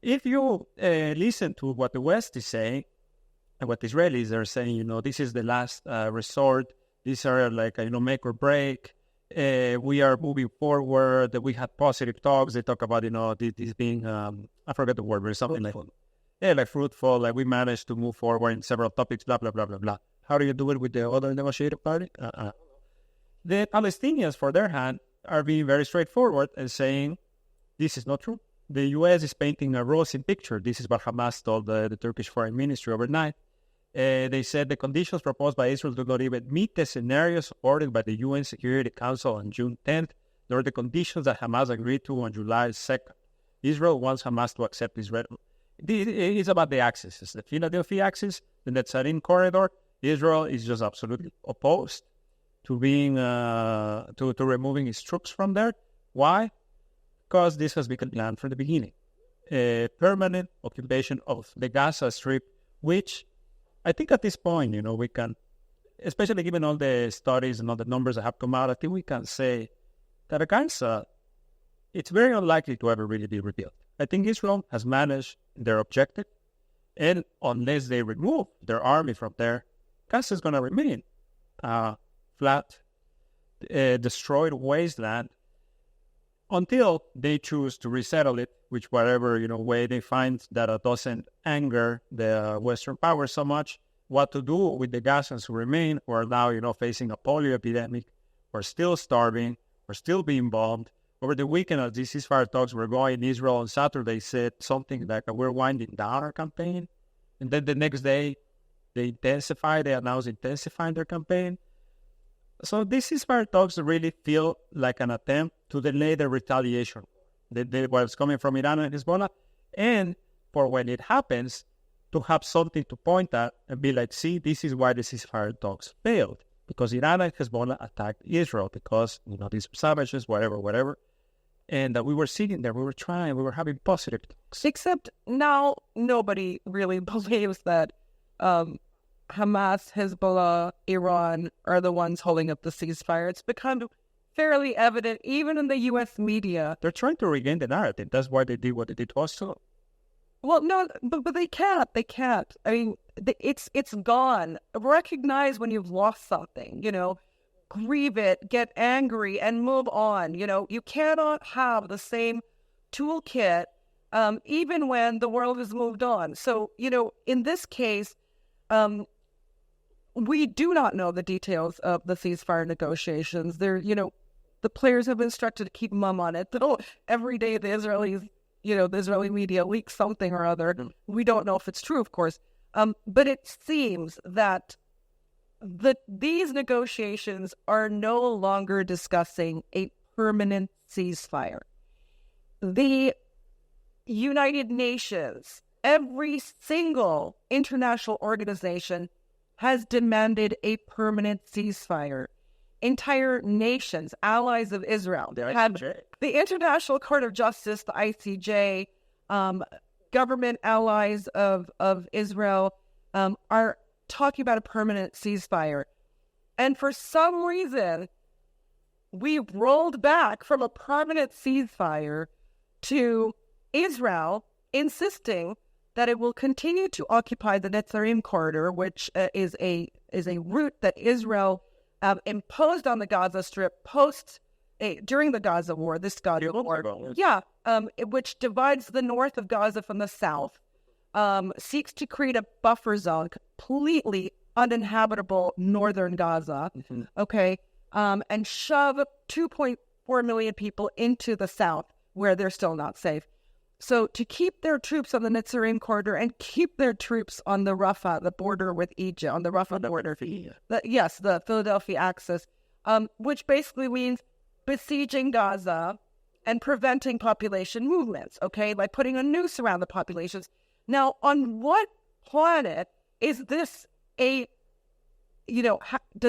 If you listen to what the West is saying, and what the Israelis are saying, this is the last resort. These are like, make or break. We are moving forward. We had positive talks. They talk about, this being, I forget the word, but something fruitful. Like fruitful. Like we managed to move forward in several topics, blah, blah, blah, blah, blah. How do you do it with the other negotiating party? The Palestinians, for their hand, are being very straightforward and saying, this is not true. The U.S. is painting a rosy picture. This is what Hamas told the Turkish Foreign Ministry overnight. They said the conditions proposed by Israel do not even meet the scenario supported by the UN Security Council on June 10th, nor the conditions that Hamas agreed to on July 2nd. Israel wants Hamas to accept Israel. It's about the axis. It's the Philadelphia axis, the Netzarim corridor. Israel is just absolutely opposed to being to removing its troops from there. Why? Because this has been planned from the beginning. A permanent occupation of the Gaza Strip, which I think at this point, we can, especially given all the studies and all the numbers that have come out, I think we can say that Gaza, it's very unlikely to ever really be rebuilt. I think Israel has managed their objective, and unless they remove their army from there, Gaza is going to remain flat, destroyed wasteland, until they choose to resettle it, which whatever, way they find that doesn't anger the Western powers so much. What to do with the Gazans who remain, who are now, facing a polio epidemic, who are still starving, who are still being bombed. Over the weekend, as these ceasefire talks were going, Israel on Saturday said something like, we're winding down our campaign. And then the next day, they announced intensifying their campaign. So these ceasefire talks really feel like an attempt to delay the retaliation, what's coming from Iran and Hezbollah, and for when it happens, to have something to point at and be like, see, this is why the ceasefire talks failed, because Iran and Hezbollah attacked Israel because, these savages, whatever. And we were sitting there, we were trying, we were having positive talks. Except now nobody really believes that Hamas, Hezbollah, Iran are the ones holding up the ceasefire. It's become fairly evident, even in the U.S. media. They're trying to regain the narrative. That's why they did what they did to us too. Well, no, but they can't. They can't. I mean, it's gone. Recognize when you've lost something, grieve it, get angry, and move on. You cannot have the same toolkit even when the world has moved on. So, in this case, we do not know the details of the ceasefire negotiations. The players have been instructed to keep mum on it. So every day the Israelis, the Israeli media leaks something or other. We don't know if it's true, of course. But it seems that these negotiations are no longer discussing a permanent ceasefire. The United Nations, every single international organization has demanded a permanent ceasefire. Entire nations, allies of Israel, the International Court of Justice, the ICJ, government allies of Israel are talking about a permanent ceasefire. And for some reason, we rolled back from a permanent ceasefire to Israel insisting that it will continue to occupy the Netzarim corridor, which is a route that Israel imposed on the Gaza Strip during the Gaza War. This Gaza War, which divides the north of Gaza from the south, seeks to create a buffer zone, completely uninhabitable northern Gaza. And shove 2.4 million people into the south, where they're still not safe. So to keep their troops on the Netzarim corridor and keep their troops on the Rafah, the border with Egypt, on the Rafah border, the Philadelphia axis, which basically means besieging Gaza and preventing population movements, by putting a noose around the populations. Now, on what planet is this does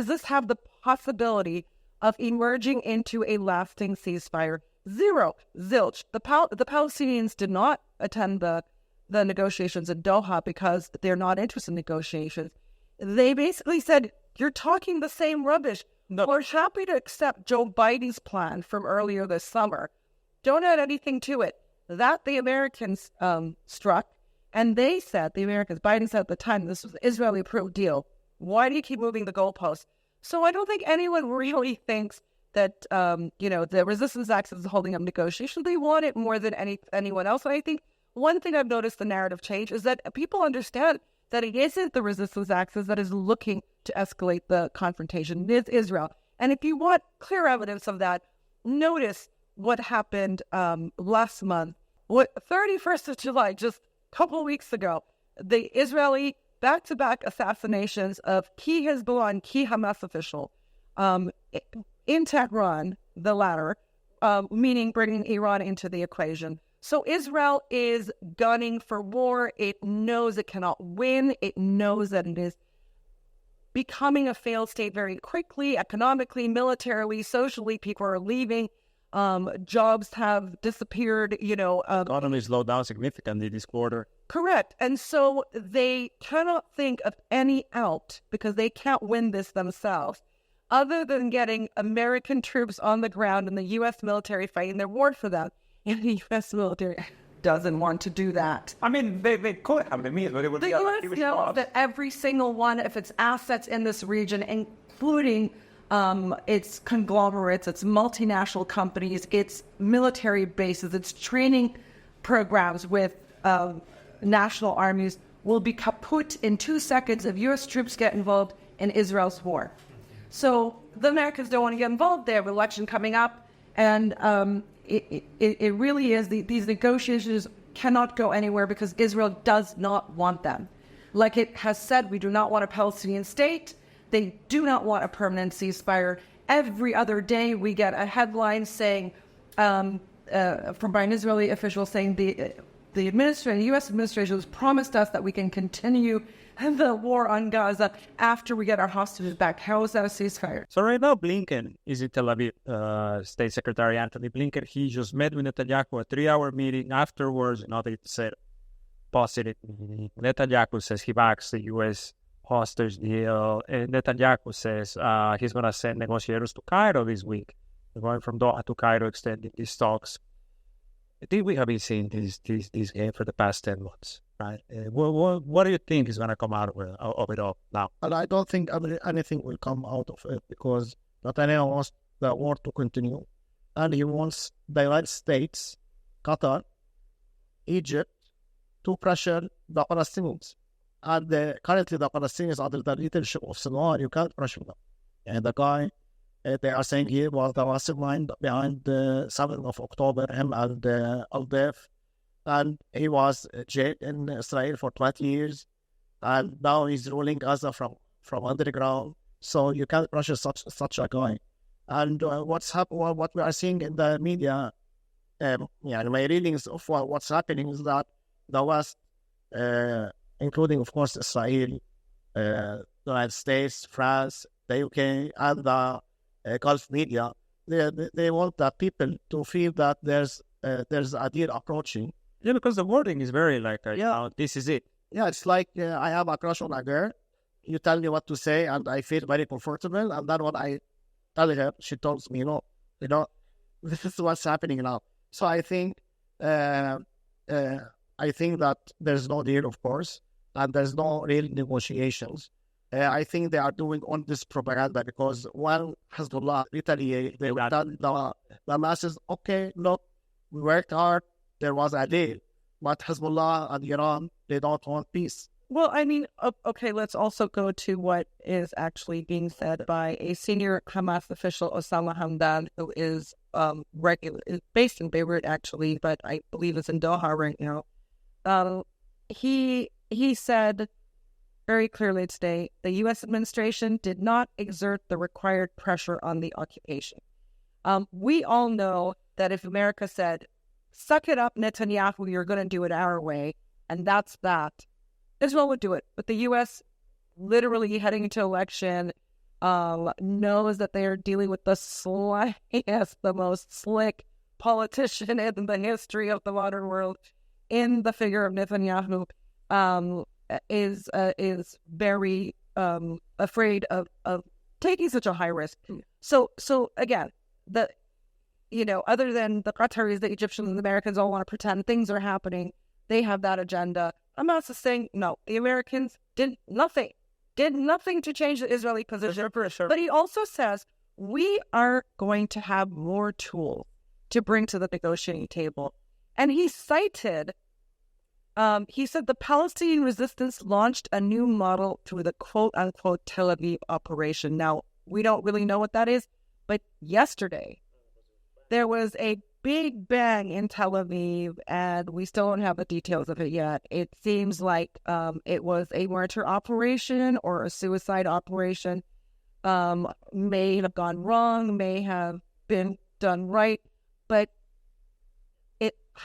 this have the possibility of emerging into a lasting ceasefire? Zero. Zilch. The Palestinians did not attend the negotiations in Doha because they're not interested in negotiations. They basically said, you're talking the same rubbish. No. We're happy to accept Joe Biden's plan from earlier this summer. Don't add anything to it. That the Americans struck, and they said, Biden said at the time, this was an Israeli-approved deal. Why do you keep moving the goalposts? So I don't think anyone really thinks that, the resistance axis is holding up negotiations. They want it more than anyone else. And I think one thing I've noticed the narrative change is that people understand that it isn't the resistance axis that is looking to escalate the confrontation. It is Israel. And if you want clear evidence of that, notice what happened last month. 31st of July, just a couple of weeks ago, the Israeli back-to-back assassinations of key Hezbollah and key Hamas official in Tehran, the latter, meaning bringing Iran into the equation. So Israel is gunning for war. It knows it cannot win. It knows that it is becoming a failed state very quickly, economically, militarily, socially. People are leaving. Jobs have disappeared, economy slowed down significantly this quarter. Correct. And so they cannot think of any out because they can't win this themselves, other than getting American troops on the ground and the U.S. military fighting their war for them. And the U.S. military doesn't want to do that. I mean, they could have the means, but it would be the U.S. knows that every single one of its assets in this region, including its conglomerates, its multinational companies, its military bases, its training programs with national armies, will be kaput in 2 seconds if U.S. troops get involved in Israel's war. So the Americans don't want to get involved. They have an election coming up, and it really is, these negotiations cannot go anywhere because Israel does not want them. Like it has said, we do not want a Palestinian state. They do not want a permanent ceasefire. Every other day we get a headline saying from by an Israeli official saying the U.S. administration has promised us that we can continue the war on Gaza after we get our hostages back. How is that a ceasefire? So right now, Blinken is in Tel Aviv. State Secretary Anthony Blinken, he just met with Netanyahu, a 3-hour meeting. Afterwards, they said positive. Netanyahu says he backs the U.S. hostage deal. And Netanyahu says he's going to send negotiators to Cairo this week. They're going from Doha to Cairo, extending these talks. I think we have been seeing this game for the past 10 months, right? What do you think is going to come out of it all now? And I don't think anything will come out of it because Netanyahu wants the war to continue. And he wants the United States, Qatar, Egypt to pressure the Palestinians. And currently the Palestinians under the leadership of Sinwar, you can't pressure them. And the guy, they are saying he was the mastermind behind the 7th of October, him and Al-Def. And he was jailed in Israel for 20 years. And now he's ruling Gaza from underground. So you can't pressure such a guy. And what we are seeing in the media, my readings of what's happening is that the West, including, of course, Israel, the United States, France, the UK, and the Gulf media, they want the people to feel that there's a deal approaching. Yeah, because the wording is very like, this is it. Yeah, it's like I have a crush on a girl. You tell me what to say, and I feel very comfortable. And then when I tell her, she tells me, no, this is what's happening now. So I think that there's no deal, of course, and there's no real negotiations. I think they are doing all this propaganda because when Hezbollah retaliate, they will tell the masses, okay, look, we worked hard, there was a deal. But Hezbollah and Iran, they don't want peace. Well, I mean, okay, let's also go to what is actually being said by a senior Hamas official, Osama Hamdan, who is based in Beirut, actually, but I believe is in Doha right now. He said very clearly today, the U.S. administration did not exert the required pressure on the occupation. We all know that if America said, suck it up, Netanyahu, you're going to do it our way, and that's that, Israel would do it. But the U.S. literally heading into election knows that they are dealing with the slyest, the most slick politician in the history of the modern world in the figure of Netanyahu. Is very afraid of taking such a high risk. So again, other than the Qataris, the Egyptians, and the Americans all want to pretend things are happening. They have that agenda. Hamas is saying, no, the Americans did nothing to change the Israeli position. Sure. But he also says, we are going to have more tools to bring to the negotiating table. And he cited he said the Palestinian resistance launched a new model through the quote-unquote Tel Aviv operation. Now, we don't really know what that is, but yesterday there was a big bang in Tel Aviv, and we still don't have the details of it yet. It seems like it was a murder operation or a suicide operation. May have gone wrong, may have been done right, but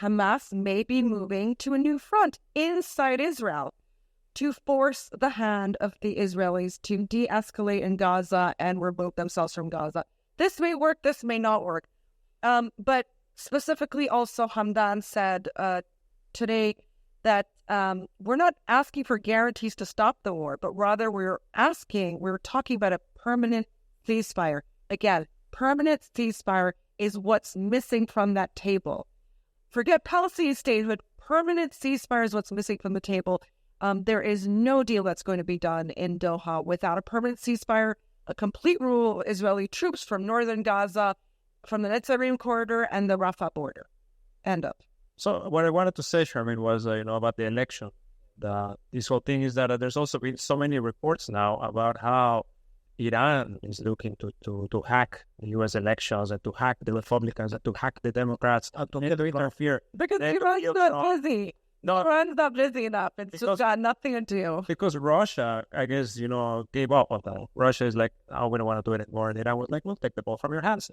Hamas may be moving to a new front inside Israel to force the hand of the Israelis to de-escalate in Gaza and remove themselves from Gaza. This may work, this may not work. But specifically also Hamdan said today that we're not asking for guarantees to stop the war, but rather we're talking about a permanent ceasefire. Again, permanent ceasefire is what's missing from that table. Forget Palestinian statehood. Permanent ceasefire is what's missing from the table. There is no deal that's going to be done in Doha without a permanent ceasefire, a complete rule of Israeli troops from northern Gaza, from the Netzarim corridor and the Rafah border. End of. So what I wanted to say, Sharmin, was about the election. This whole thing is that there's also been so many reports now about how Iran is looking to hack the U.S. elections and to hack the Republicans and to hack the Democrats and to interfere. Because Iran's not busy. No, Iran's not busy enough. It's just got nothing to do. Because Russia, I guess, gave up on that. Russia is like, oh, we don't want to do it anymore. And Iran was like, we'll take the ball from your hands.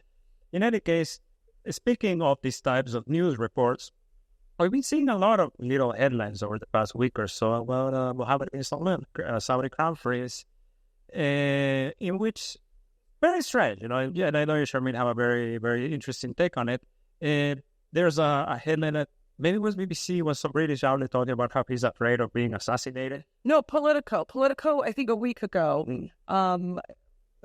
In any case, speaking of these types of news reports, we've been seeing a lot of little headlines over the past week or so about Mohammed bin Salman, Saudi crown prince, in which, very strange, and I know you, Sharmeen, have a very, very interesting take on it. There's a headline that maybe it was BBC, was some British outlet talking about how he's afraid of being assassinated. No, Politico, I think a week ago,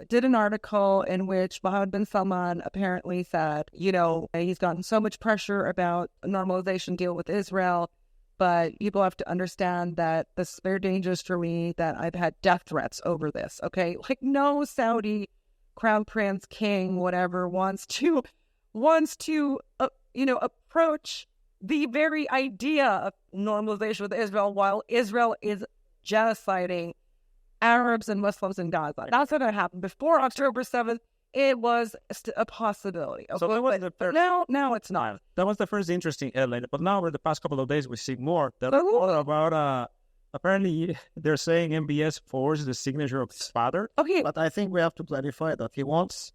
did an article in which Mohammed bin Salman apparently said, he's gotten so much pressure about a normalization deal with Israel, but people have to understand that this is very dangerous for me, that I've had death threats over this, okay? Like, no Saudi crown prince, king, whatever, wants to approach the very idea of normalization with Israel while Israel is genociding Arabs and Muslims in Gaza. That's not going to happen. Before October 7th, it was a possibility. Okay? So that was the first, now it's not. That was the first interesting headline. But now, over the past couple of days, we see more. About apparently, they're saying MBS forged the signature of his father. Okay. But I think we have to clarify that he wants,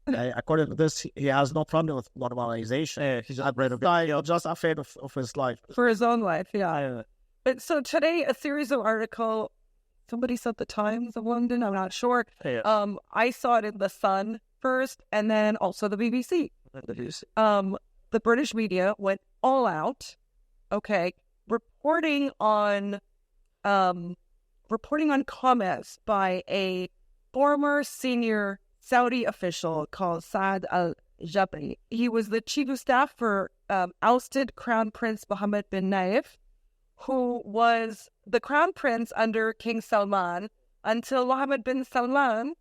according to this, he has no problem with normalization. He's just afraid of his life. For his own life, yeah. But so today, a series of articles, somebody said the Times of London, I'm not sure. Yeah. I saw it in The Sun first, and then also the BBC. The British media went all out, reporting on comments by a former senior Saudi official called Saad al-Jabri. He was the chief of staff for ousted Crown Prince Mohammed bin Nayef, who was the crown prince under King Salman until Mohammed bin Salman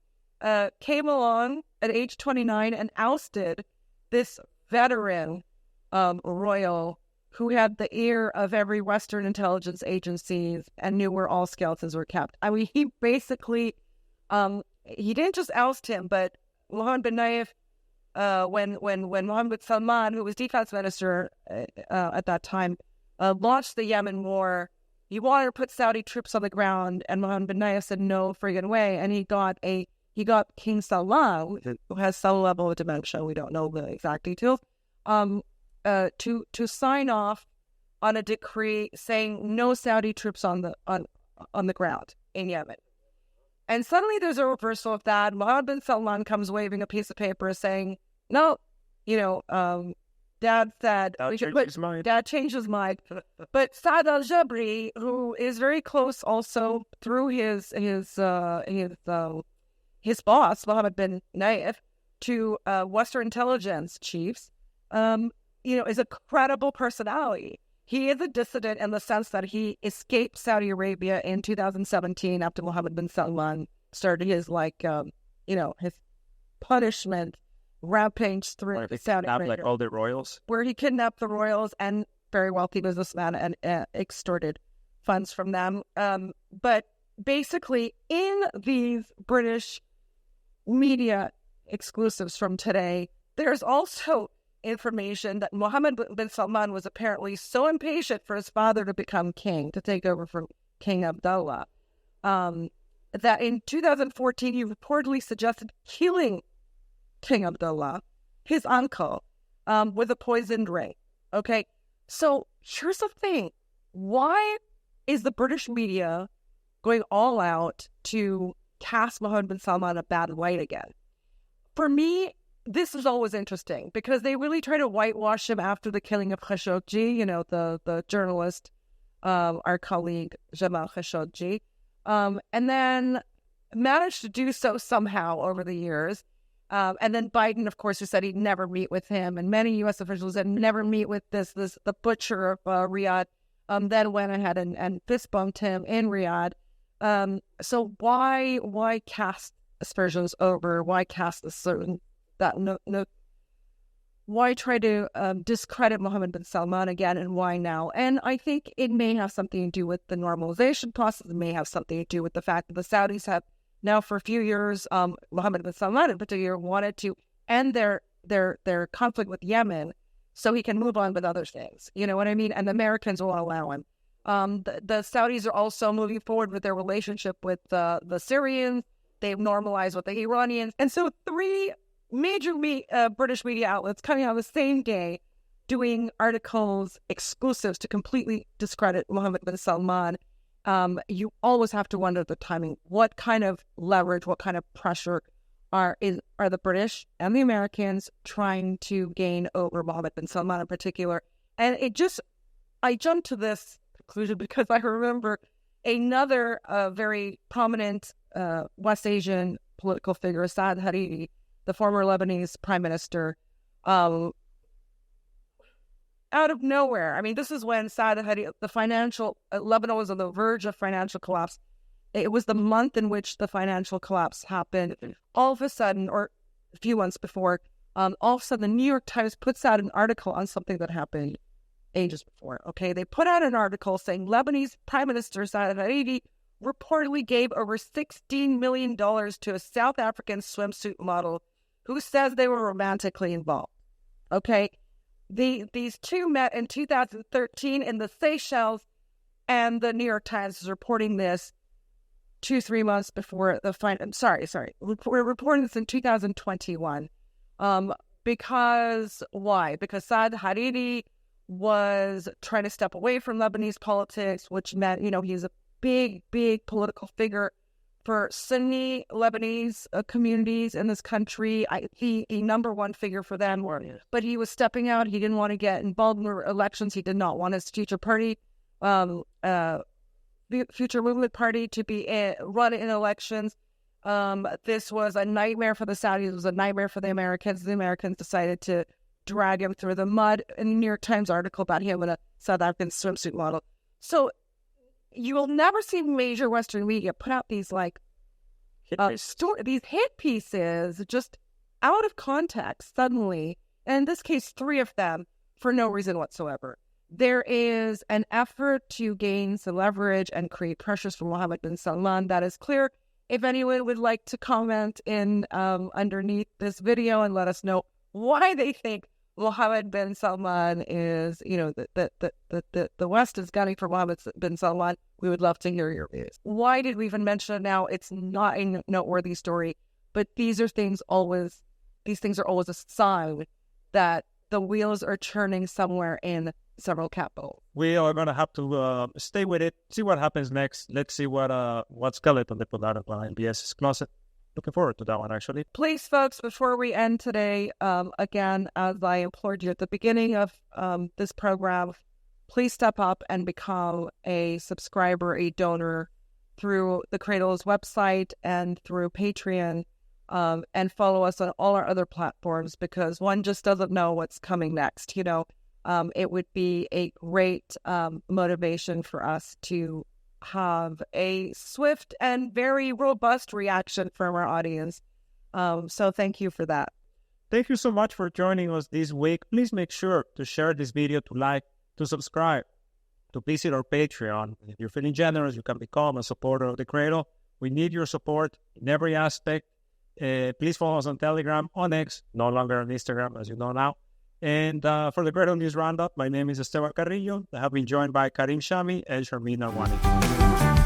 came along at age 29 and ousted this veteran royal who had the ear of every Western intelligence agency and knew where all skeletons were kept. I mean, he basically, he didn't just oust him, but Mohammed bin Nayef, when Mohammed bin Salman, who was defense minister at that time, launched the Yemen war, he wanted to put Saudi troops on the ground, and Mohammed bin Nayef said no friggin' way, and he got King Salman, who has some level of dementia, we don't know the exact details, to sign off on a decree saying no Saudi troops on the ground in Yemen. And suddenly there's a reversal of that. Mohammed bin Salman comes waving a piece of paper saying, no, Dad said, Dad changed his mind. But Saad al-Jabri, who is very close also through his boss, Mohammed bin Nayef, to Western intelligence chiefs, is a credible personality. He is a dissident in the sense that he escaped Saudi Arabia in 2017 after Mohammed bin Salman started his his punishment rampage through Saudi Arabia, like all the royals, where he kidnapped the royals and very wealthy businessmen and extorted funds from them. But basically, in these British media exclusives from today, there's also information that Mohammed bin Salman was apparently so impatient for his father to become king, to take over from King Abdullah, that in 2014 he reportedly suggested killing King Abdullah, his uncle, with a poisoned ring. Okay, so here's the thing. Why is the British media going all out to cast Mohammed bin Salman a bad light again? For me, this is always interesting because they really try to whitewash him after the killing of Khashoggi, the journalist, our colleague Jamal Khashoggi, and then managed to do so somehow over the years. And then Biden, of course, who said he'd never meet with him, and many U.S. officials said never meet with the butcher of Riyadh, then went ahead and fist bumped him in Riyadh. So why cast aspersions over? Why cast a certain why try to discredit Mohammed bin Salman again, and why now? And I think it may have something to do with the normalization process. It may have something to do with the fact that the Saudis have now for a few years, Mohammed bin Salman in particular, wanted to end their conflict with Yemen so he can move on with other things. You know what I mean? And the Americans will allow him. The Saudis are also moving forward with their relationship with the Syrians. They've normalized with the Iranians. And so three major British media outlets coming out the same day, doing articles, exclusives to completely discredit Mohammed bin Salman. You always have to wonder the timing. What kind of leverage, what kind of pressure are the British and the Americans trying to gain over Mohammed bin Salman in particular? And I jumped to this conclusion because I remember another very prominent West Asian political figure, Saad Hariri, the former Lebanese prime minister, out of nowhere. I mean, this is when Saad Hariri, Lebanon was on the verge of financial collapse. It was the month in which the financial collapse happened. All of a sudden, or a few months before, all of a sudden, the New York Times puts out an article on something that happened ages before. Okay, they put out an article saying Lebanese Prime Minister Saad Hariri reportedly gave over $16 million to a South African swimsuit model who says they were romantically involved. Okay, these two met in 2013 in the Seychelles, and the New York Times is reporting this 2-3 months before the we're reporting this in 2021. Because why? Because Saad Hariri was trying to step away from Lebanese politics, which meant, he's a big political figure for Sunni Lebanese communities in this country. He number one figure for them, but he was stepping out. He didn't want to get involved in elections. He did not want his future party, future movement party, to be run in elections. This was a nightmare for the Saudis. It was a nightmare for the Americans. The Americans decided to drag him through the mud in the New York Times article about him in a South African swimsuit model. So you will never see major Western media put out these these hit pieces just out of context suddenly. And in this case, 3 of them for no reason whatsoever. There is an effort to gain some leverage and create pressures from Mohammed bin Salman. That is clear. If anyone would like to comment in underneath this video and let us know why they think Mohammed bin Salman is, the West is gunning for Mohammed bin Salman, we would love to hear your views. Why did we even mention it now? It's not a noteworthy story, but these things are always a sign that the wheels are churning somewhere in several capitals. We are going to have to stay with it, see what happens next. Let's see what skeleton they put out of MBS's closet. Looking forward to that one, actually. Please, folks, before we end today, again, as I implored you at the beginning of this program, please step up and become a subscriber, a donor through the Cradle's website and through Patreon, and follow us on all our other platforms, because one just doesn't know what's coming next. It would be a great motivation for us to have a swift and very robust reaction from our audience. So thank you for that. Thank you so much for joining us this week. Please make sure to share this video, to like, to subscribe, to visit our Patreon. If you're feeling generous, you can become a supporter of the Cradle. We need your support in every aspect. Please follow us on Telegram, on X, no longer on Instagram, as you know now. And for the Cradle News Roundup, my name is Esteban Carrillo. I have been joined by Karim Shami and Sharmeen Narwani.